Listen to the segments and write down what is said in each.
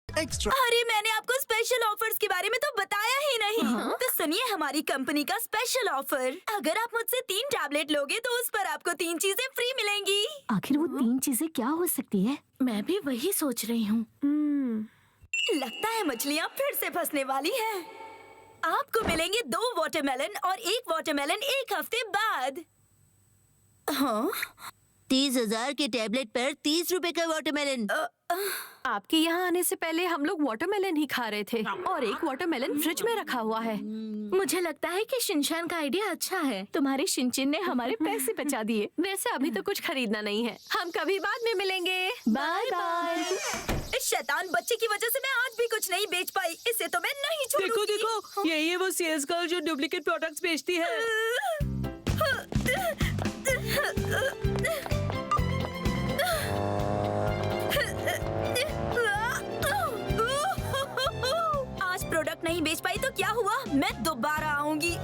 Extra. अरे मैंने आपको स्पेशल ऑफर्स के बारे में तो बताया ही नहीं। तो सुनिए हमारी कंपनी का स्पेशल ऑफर। अगर आप मुझसे 3 टैबलेट लोगे तो उस पर आपको 3 चीजें फ्री मिलेंगी। आखिर वो 3 चीजें क्या हो सकती है? मैं भी वही सोच रही हूँ। लगता है मछलियाँ फिर से फंसने वाली हैं। आपको मिलेंगे 2 वाटरमेलन और 1 वाटरमेलन 1 हफ्ते बाद। हाँ? 30,000 के टैबलेट पर 30 रुपए का वाटरमेलन। आपके यहाँ आने से पहले हम लोग वाटरमेलन ही खा रहे थे और 1 वाटरमेलन फ्रिज में रखा हुआ है। मुझे लगता है कि शिनचैन का आइडिया अच्छा है। तुम्हारे शिनचैन ने हमारे पैसे बचा दिए। वैसे अभी तो कुछ खरीदना नहीं है, हम कभी बाद में मिलेंगे। Bye bye. इस शैतान बच्चे की वजह से मैं आज भी कुछ नहीं बेच पाई। इसे तो मैं नहीं छोड़ूंगी। देखो देखो, यही है वो सेल्स गर्ल जो डुप्लीकेट प्रोडक्ट्स बेचती है। आज प्रोडक्ट नहीं बेच पाई तो क्या हुआ, मैं दोबारा आऊंगी।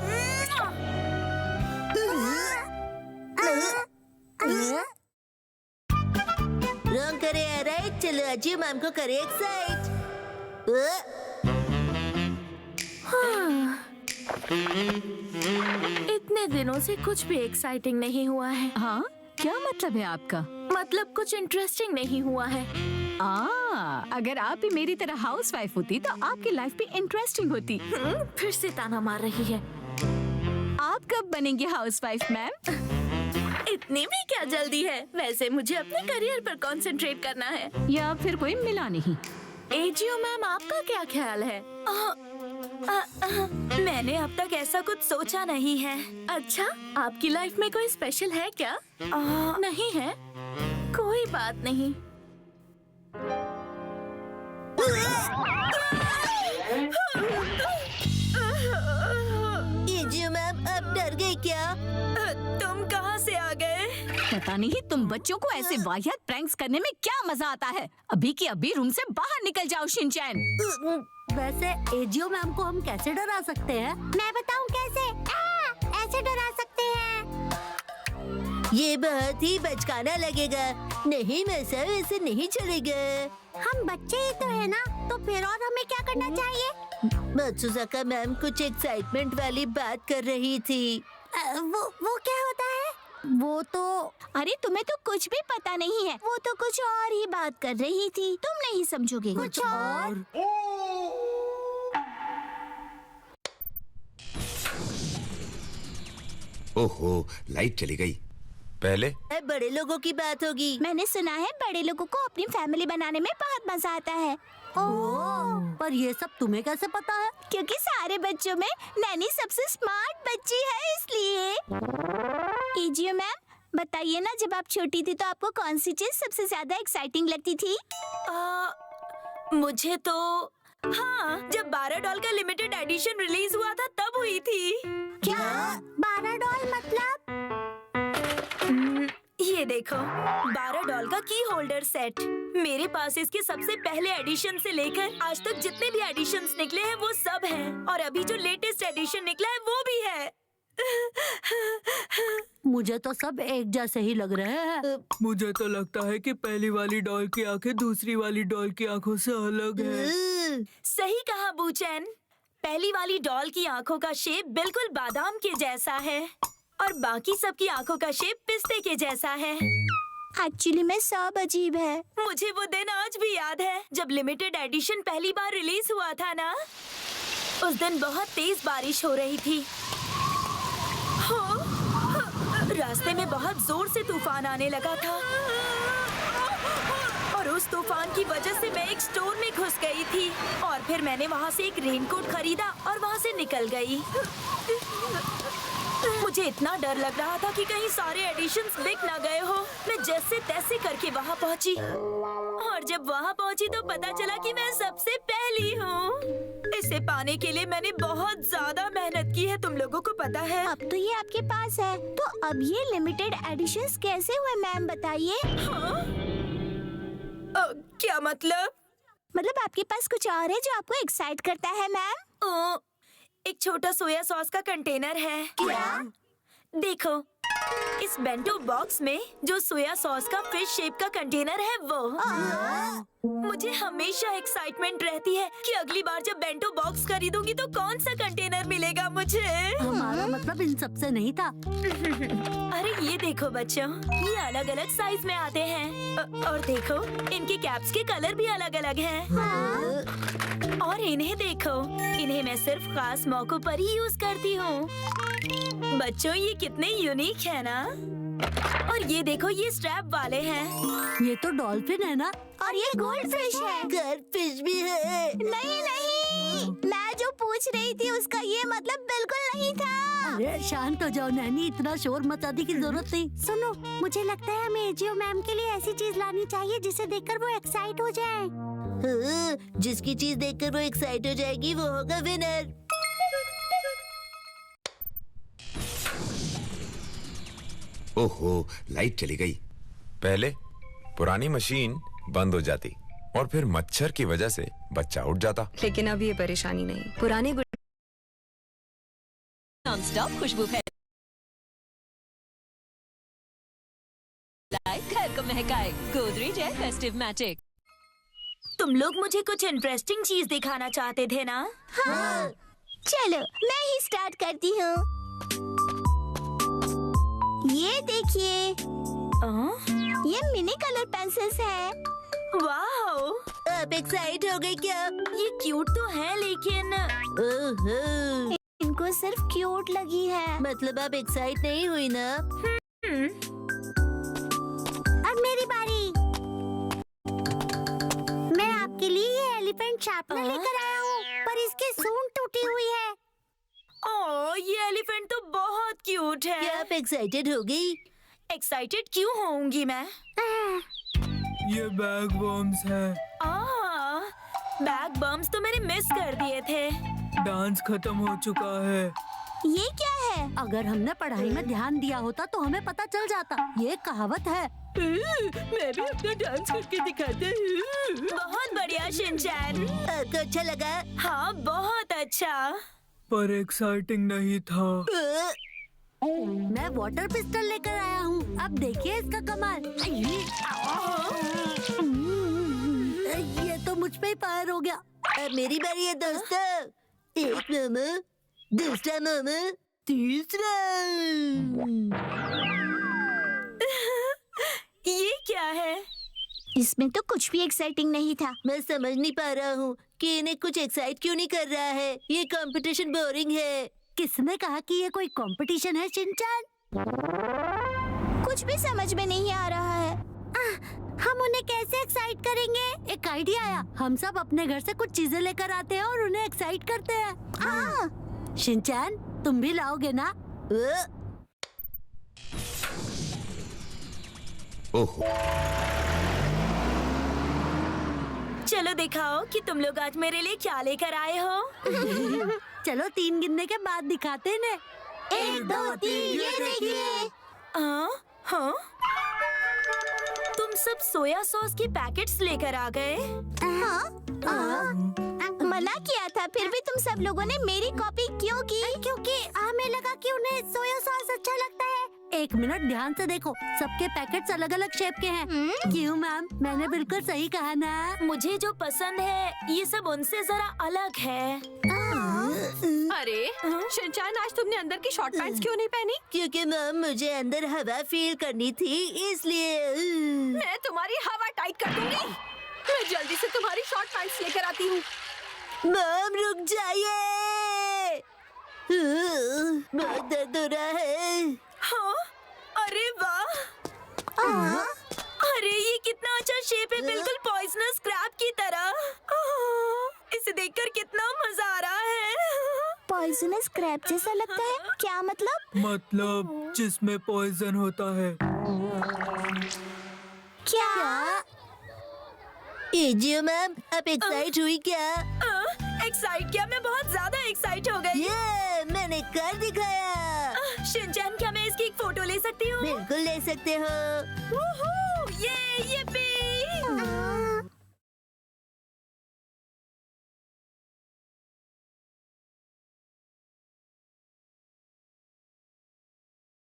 रॉन्ग करे राइट, चलो अजी मैम को करे एक्साइट। इतने दिनों से कुछ भी एक्साइटिंग नहीं हुआ है। हाँ, क्या मतलब है आपका? मतलब कुछ इंटरेस्टिंग नहीं हुआ है। अगर आप भी मेरी तरह हाउसवाइफ होती तो आपकी लाइफ भी इंटरेस्टिंग होती। फिर से ताना मार रही है। आप कब बनेंगे हाउसवाइफ मैम? इतनी भी क्या जल्दी है? वैसे मुझे अपने करियर पर कंसंट्रेट करना है। या फिर कोई मिला नहीं? एजीओ मैम, आपका क्या ख्याल है? मैंने अब तक ऐसा कुछ सोचा नहीं है। अच्छा, आपकी लाइफ में कोई स्पेशल है क्या? नहीं है, कोई बात नहीं। जी मैम, आप डर गई क्या? तुम कहाँ से आ गए? पता नहीं तुम बच्चों को ऐसे वाहियात प्रैंक्स करने में क्या मजा आता है। अभी की अभी रूम से बाहर निकल जाओ शिनचैन। वैसे एजीओ मैम को हम कैसे डरा सकते हैं? मैं बताऊं कैसे? ऐसे डरा सकते हैं। ये बहुत ही बचकाना लगेगा। नहीं मैं सर, ऐसे नहीं चलेगा। हम बच्चे ही तो है ना, तो फिर और हमें क्या करना चाहिए? मत्सुजाका मैम कुछ एक्साइटमेंट वाली बात कर रही थी। वो क्या होता है? वो तो अरे तुम्हें तो कुछ भी पता नहीं है। वो तो कुछ और ही बात कर रही थी, तुम नहीं समझोगे। कुछ और? ओहो, लाइट चली गई। पहले बड़े लोगों की बात होगी। मैंने सुना है बड़े लोगों को अपनी फैमिली बनाने में बहुत मजा आता है। पर ये सब तुम्हें कैसे पता है? क्योंकि सारे बच्चों में नैनी सबसे स्मार्ट बच्ची है, इसलिए। एजीओ मैम, बताइए ना, जब आप छोटी थी तो आपको कौन सी चीज सबसे ज्यादा एक्साइटिंग लगती थी? मुझे तो हाँ, जब 12 डॉल का लिमिटेड एडिशन रिलीज हुआ था तब हुई थी। क्या 12 डॉल मतलब? ये देखो, 12 डॉल का की होल्डर सेट। मेरे पास इसके सबसे पहले एडिशन से लेकर आज तक जितने भी एडिशंस निकले हैं वो सब हैं, और अभी जो लेटेस्ट एडिशन निकला है वो भी है। मुझे तो सब एक जैसे ही लग रहे हैं। मुझे तो लगता है कि पहली वाली डॉल की आंखें दूसरी वाली डॉल की आंखों से अलग है। सही कहा बूचैन। पहली वाली डॉल की आंखों का शेप बिल्कुल बादाम के जैसा है और बाकी सब की आंखों का शेप पिस्ते के जैसा है। एक्चुअली में सब अजीब है। मुझे वो दिन आज भी याद है जब लिमिटेड एडिशन पहली बार रिलीज हुआ था ना। उस दिन बहुत तेज बारिश हो रही थी। रास्ते में बहुत जोर से तूफान आने लगा था और उस तूफान की वजह से मैं एक स्टोर में घुस गई थी और फिर मैंने वहाँ से एक रेनकोट खरीदा और वहाँ से निकल गई। मुझे इतना डर लग रहा था कि कहीं सारे एडिशंस बिक ना गए हो। मैं जैसे तैसे करके वहाँ पहुँची और जब वहाँ पहुँची तो पता चला कि मैं सबसे पहली हूँ। इसे पाने के लिए मैंने बहुत ज्यादा मेहनत की है, तुम लोगों को पता है। अब तो ये आपके पास है, तो अब ये लिमिटेड एडिशंस कैसे हुए मैम, बताइए। क्या मतलब? मतलब आपके पास कुछ और है जो आपको एक्साइट करता है मैम? एक छोटा सोया सॉस का कंटेनर है। क्या? देखो, इस बेंटो बॉक्स में जो सोया सॉस का फिश शेप का कंटेनर है वो। मुझे हमेशा एक्साइटमेंट रहती है कि अगली बार जब बेंटो बॉक्स खरीदूंगी तो कौन सा कंटेनर मिलेगा मुझे। हमारा मतलब इन सब से नहीं था। अरे ये देखो बच्चों, ये अलग अलग साइज में आते हैं और देखो इनके कैप्स के कलर भी अलग अलग हैं। और इन्हें देखो, इन्हें मैं सिर्फ खास मौकों पर ही यूज करती हूँ। बच्चों ये कितने यूनिक है ना। और ये देखो, ये स्ट्रैप वाले हैं। ये तो डॉल्फिन है ना? और ये गोल्ड फिश है। गर्ल फिश भी है। नहीं नहीं, मैं जो पूछ रही थी उसका ये मतलब बिल्कुल नहीं था। अरे शांत हो जाओ नैनी, इतना शोर मचाने की जरूरत नहीं। सुनो, मुझे लगता है हमें एजीओ मैम के लिए ऐसी चीज लानी चाहिए जिसे देखकर वो एक्साइट हो जाए। जिसकी चीज देखकर वो एक्साइट हो जाएगी वो होगा विनर। ओहो, लाइट चली गई। पहले पुरानी मशीन बंद हो जाती और फिर मच्छर की वजह से बच्चा उठ जाता। लेकिन अब ये परेशानी नहीं। पुराने नॉनस्टॉप खुशबू है, घर को महकाए गोदरेज एयर फेस्टिव मैजिक। तुम लोग मुझे कुछ इंटरेस्टिंग चीज दिखाना चाहते थे ना? हाँ। चलो मैं ही स्टार्ट करती हूँ। ये देखिए, ये मिनी कलर पेंसिल्स है। वाओ, आप एक्साइट हो गई क्या? ये क्यूट तो है लेकिन ओहो, इनको सिर्फ क्यूट लगी है। मतलब आप एक्साइट नहीं हुई ना? अब मेरी बारी। मैं आपके लिए ये एलिफेंट शार्पनर लेकर आया हूँ, पर इसकी सूंड टूटी हुई है। ओह, ये एलिफेंट तो बहुत क्यूट क्या है। आप एक्साइटेड हो गई? एक्साइटेड क्यों होऊंगी मैं? ये बैग बॉम्ब्स है। बैग बम्स तो मैंने मिस कर दिए थे। डांस खत्म हो चुका है। ये क्या है? अगर हमने पढ़ाई में ध्यान दिया होता तो हमें पता चल जाता। ये कहावत है। मैं भी अपना डांस करके दिखाता हूँ। बहुत बढ़िया शिनचैन। आपको अच्छा लगा? हाँ, बहुत अच्छा। पर एक्साइटिंग नहीं था। मैं वाटर पिस्टल लेकर आया हूँ। अब देखिए इसका कमाल। ये तो मुझ पे ही फायर हो गया। अब मेरी बारी है दोस्तों। एक मोमो, दूसरा मोमो, तीसरा। ये क्या है? इसमें तो कुछ भी एक्साइटिंग नहीं था। मैं समझ नहीं पा रहा हूँ कि इन्हें कुछ एक्साइट क्यों नहीं कर रहा है। ये कंपटीशन बोरिंग है। किसने कहा कि ये कोई कंपटीशन है शिनचैन? कुछ भी समझ में नहीं आ रहा है। हम उन्हें कैसे एक्साइट करेंगे? एक आइडिया आया। हम सब अपने घर से कुछ चीजें लेकर आते हैं और उन्हें एक्साइट करते हैं। शिनचैन, तुम भी लाओगे ना? ओहो, चलो दिखाओ कि तुम लोग आज मेरे लिए क्या लेकर आए हो। चलो 3 गिनने के बाद दिखाते हैं ना। 1 2 3, ये देखिए। हाँ? तुम सब सोया सॉस के पैकेट्स लेकर आ गए। मना किया था, फिर भी तुम सब लोगों ने मेरी कॉपी क्यों की? क्योंकि हमें लगा कि उन्हें सोया सॉस अच्छा लगता है। 1 मिनट ध्यान से देखो, सबके पैकेट्स अलग अलग शेप के हैं। क्यों मैम, मैंने बिल्कुल सही कहा ना? मुझे जो पसंद है ये सब उनसे जरा अलग है। अरे शिनचैन, आज तुमने अंदर की शॉर्ट पैंट्स क्यों नहीं पहनी? क्योंकि मैम मुझे अंदर हवा फील करनी थी, इसलिए। मैं तुम्हारी हवा टाइट कर दूंगी। मैं जल्दी से तुम्हारी शॉर्ट पैंट्स लेकर आती हूँ। मैम रुक जाइए, बहुत दर्द हो रहा है। हाँ? अरे वाह! अरे ये कितना अच्छा शेप है, बिल्कुल पॉइजनस क्रैब की तरह। इसे देखकर कितना मजा आ रहा है। पॉइजनस क्रैब जैसा लगता है? क्या मतलब? मतलब जिसमें पॉइजन होता है। क्या? एजीओ मैम, आप एक्साइट हुई क्या? एक्साइट क्या? मैं बहुत ज्यादा एक्साइट हो गई। ये मैंने कर दिखाया। शिनचैन, क्या मैं इसकी एक फोटो ले सकती हूँ? बिल्कुल ले सकते हो। ये